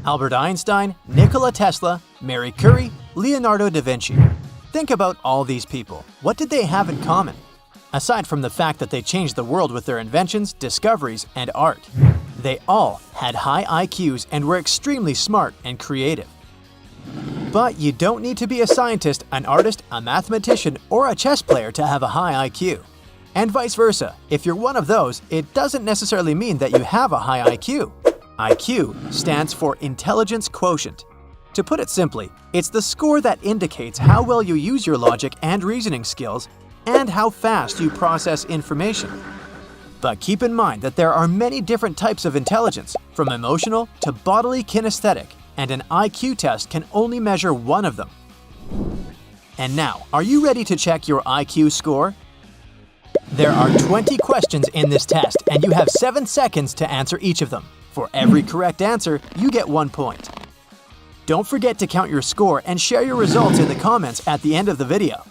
Albert Einstein, Nikola Tesla, Marie Curie, Leonardo da Vinci. Think about all these people. What did they have in common? Aside from the fact that they changed the world with their inventions, discoveries, and art, they all had high IQs and were extremely smart and creative. But you don't need to be a scientist, an artist, a mathematician, or a chess player to have a high IQ. And vice versa, if you're one of those, it doesn't necessarily mean that you have a high IQ. IQ stands for Intelligence Quotient. To put it simply, it's the score that indicates how well you use your logic and reasoning skills and how fast you process information. But keep in mind that there are many different types of intelligence, from emotional to bodily kinesthetic, and an IQ test can only measure one of them. And now, are you ready to check your IQ score? There are 20 questions in this test, and you have 7 seconds to answer each of them. For every correct answer, you get 1 point. Don't forget to count your score and share your results in the comments at the end of the video.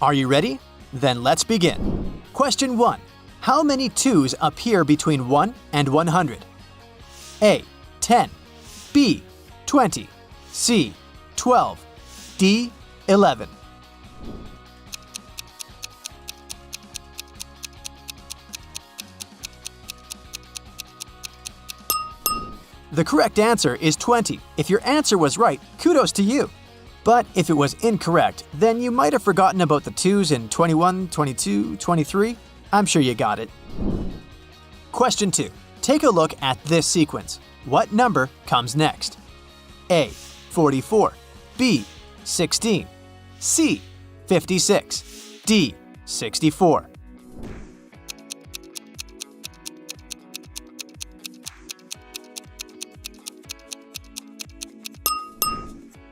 Are you ready? Then let's begin. Question 1. How many 2s appear between 1 and 100? A. 10. B. 20. C. 12. D. 11. The correct answer is 20. If your answer was right, kudos to you. But if it was incorrect, then you might have forgotten about the 2s in 21, 22, 23. I'm sure you got it. Question 2. Take a look at this sequence. What number comes next? A. 44. B. 16. C. 56. D. 64.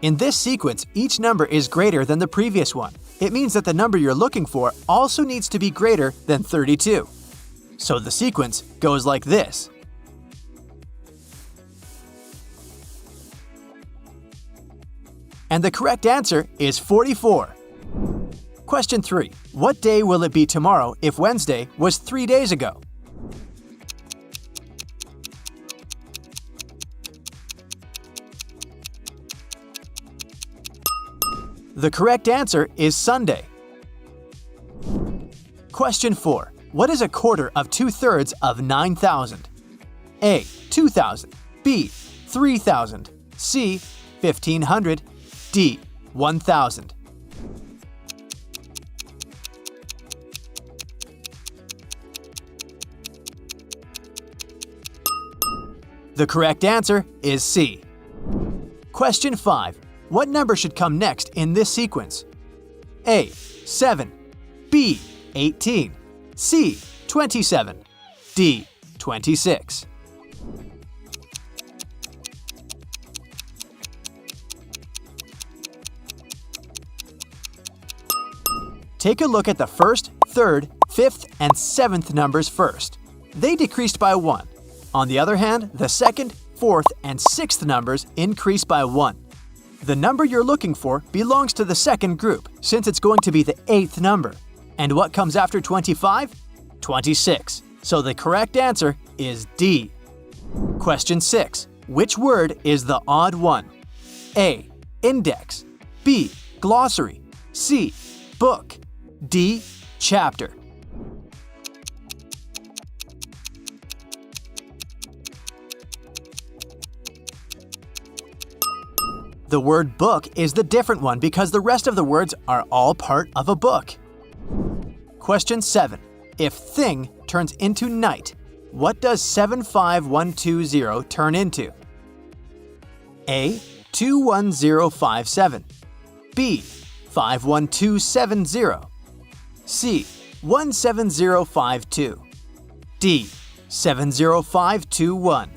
In this sequence, each number is greater than the previous one. It means that the number you're looking for also needs to be greater than 32. So the sequence goes like this. And the correct answer is 44. Question 3. What day will it be tomorrow if Wednesday was 3 days ago? The correct answer is Sunday. Question 4. What is a quarter of 2/3 of 9,000? A. 2,000. B. 3,000. C. 1,500. D. 1,000. The correct answer is C. Question 5. What number should come next in this sequence? A. 7. B. 18. C. 27. D. 26. Take a look at the first, third, fifth, and seventh numbers first. They decreased by 1. On the other hand, the second, fourth, and sixth numbers increased by 1. The number you're looking for belongs to the second group, since it's going to be the 8th number. And what comes after 25? 26. So the correct answer is D. Question 6. Which word is the odd one? A. Index. B. Glossary. C. Book. D. Chapter. The word book is the different one because the rest of the words are all part of a book. Question 7. If thing turns into night, what does 75120 turn into? A. 21057. B. 51270. C. 17052. D. 70521.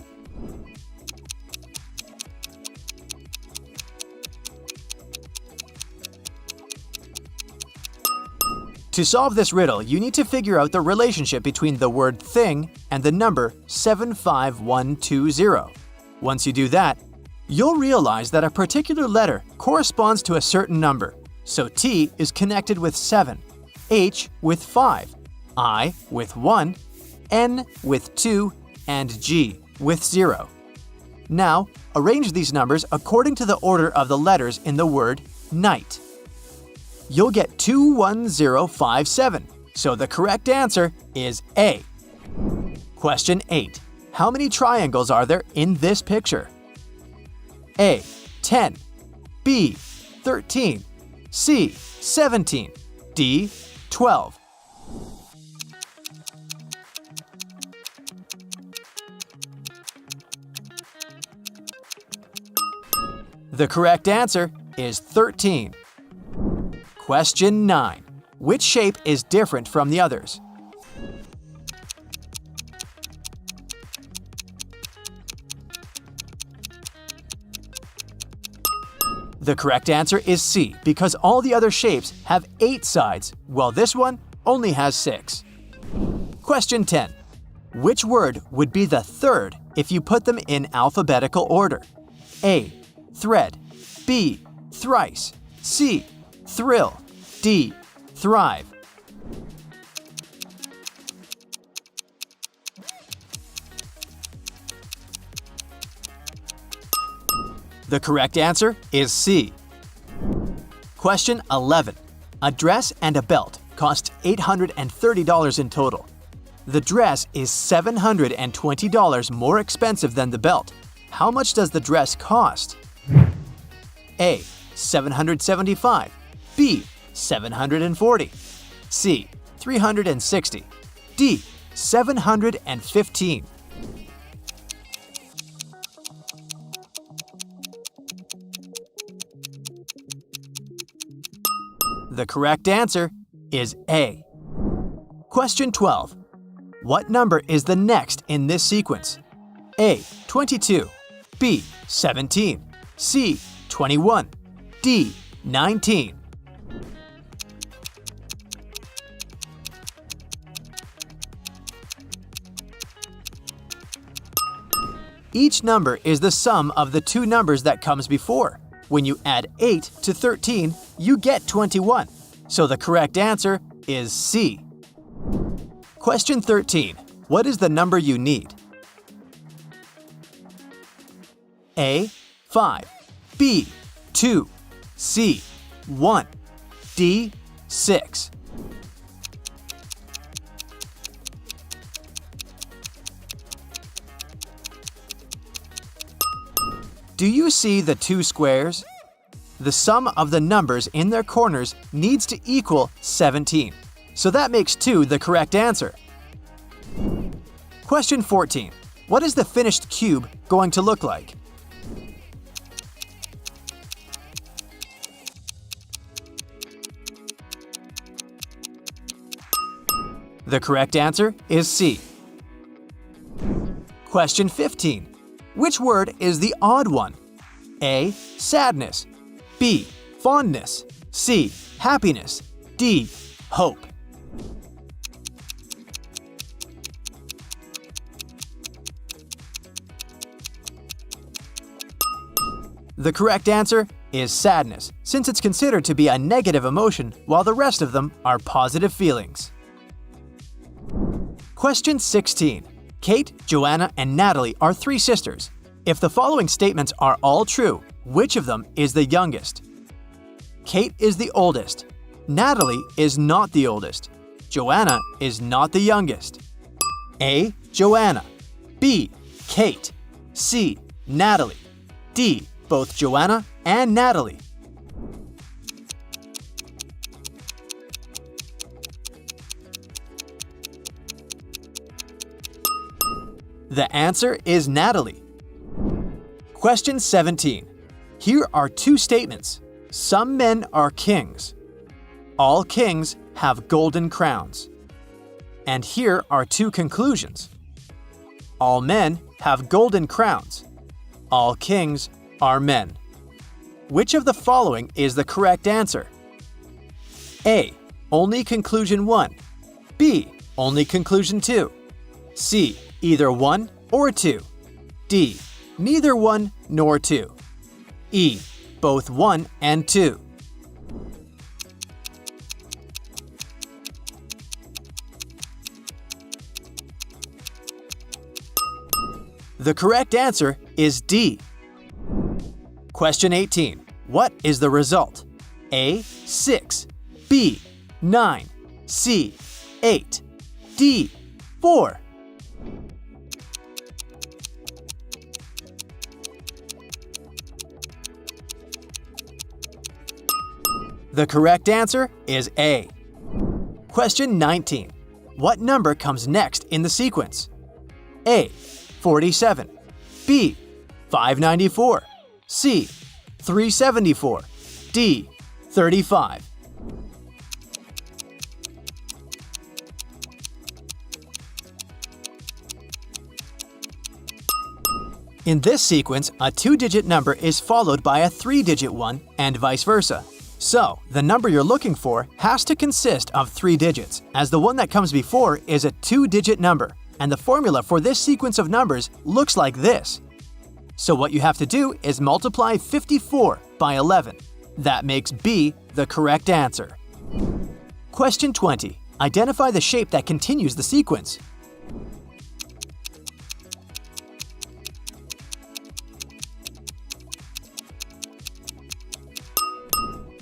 To solve this riddle, you need to figure out the relationship between the word thing and the number 75120. Once you do that, you'll realize that a particular letter corresponds to a certain number. So T is connected with 7, H with 5, I with 1, N with 2, and G with 0. Now, arrange these numbers according to the order of the letters in the word night. You'll get 21057, so the correct answer is A. Question 8. How many triangles are there in this picture? A. 10, B. 13, C. 17, D. 12. The correct answer is 13. Question 9. Which shape is different from the others? The correct answer is C, because all the other shapes have 8 sides, while this one only has 6. Question 10. Which word would be the third if you put them in alphabetical order? A. Thread, B. Thrice, C. Thrill, D. Thrive. The correct answer is C. Question 11. A dress and a belt cost $830 in total. The dress is $720 more expensive than the belt. How much does the dress cost? A. $775, B. $740, C. $360, D. $715. The correct answer is A. Question 12. What number is the next in this sequence? A. 22, B. 17, C. 21, D. 19. Each number is the sum of the two numbers that comes before. When you add 8 to 13, you get 21. So the correct answer is C. Question 13. What is the number you need? A. 5, B. 2, C. 1, D. 6. Do you see the two squares? The sum of the numbers in their corners needs to equal 17, so that makes 2 the correct answer. Question 14. What is the finished cube going to look like? The correct answer is C. Question 15. Which word is the odd one? A. Sadness, B. Fondness, C. Happiness, D. Hope. The correct answer is sadness, since it's considered to be a negative emotion while the rest of them are positive feelings. Question 16. Kate, Joanna, and Natalie are 3 sisters. If the following statements are all true, which of them is the youngest? Kate is the oldest. Natalie is not the oldest. Joanna is not the youngest. A. Joanna, B. Kate, C. Natalie, D. Both Joanna and Natalie. The answer is Natalie. Question 17. Here are 2 statements. Some men are kings. All kings have golden crowns. And here are 2 conclusions. All men have golden crowns. All kings are men. Which of the following is the correct answer? A. Only conclusion 1. B. Only conclusion 2. C. Either 1 or 2. D. Neither 1 nor 2. E. Both 1 and 2. The correct answer is D. Question 18. What is the result? A. 6, B. 9, C. 8, D. 4. The correct answer is A. Question 19. What number comes next in the sequence? A. 47, B. 594, C. 374, D. 35. In this sequence, a 2-digit number is followed by a 3-digit one and vice versa. So, the number you're looking for has to consist of 3 digits, as the one that comes before is a 2-digit number, and the formula for this sequence of numbers looks like this. So what you have to do is multiply 54 by 11. That makes B the correct answer. Question 20. Identify the shape that continues the sequence.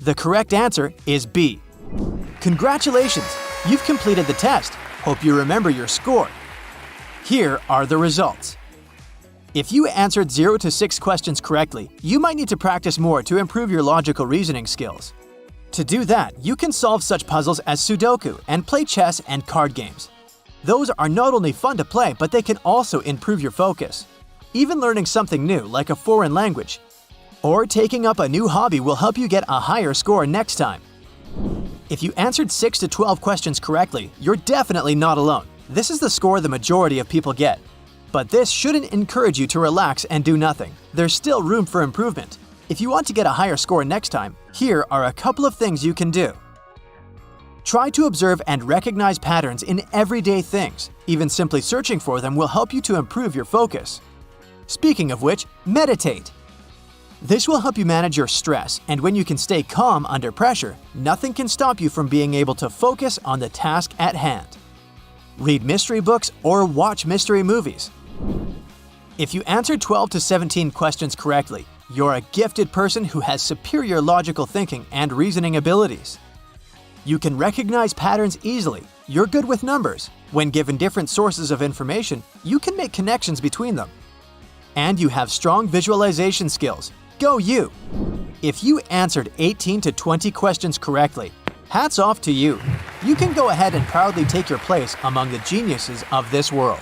The correct answer is B. Congratulations! You've completed the test. Hope you remember your score. Here are the results. If you answered 0 to 6 questions correctly, you might need to practice more to improve your logical reasoning skills. To do that, you can solve such puzzles as Sudoku and play chess and card games. Those are not only fun to play, but they can also improve your focus. Even learning something new, like a foreign language, or taking up a new hobby will help you get a higher score next time. If you answered 6 to 12 questions correctly, you're definitely not alone. This is the score the majority of people get. But this shouldn't encourage you to relax and do nothing. There's still room for improvement. If you want to get a higher score next time, here are a couple of things you can do. Try to observe and recognize patterns in everyday things. Even simply searching for them will help you to improve your focus. Speaking of which, meditate. This will help you manage your stress, and when you can stay calm under pressure, nothing can stop you from being able to focus on the task at hand. Read mystery books or watch mystery movies. If you answered 12 to 17 questions correctly, you're a gifted person who has superior logical thinking and reasoning abilities. You can recognize patterns easily. You're good with numbers. When given different sources of information, you can make connections between them. And you have strong visualization skills. Go you! If you answered 18 to 20 questions correctly, hats off to you. You can go ahead and proudly take your place among the geniuses of this world.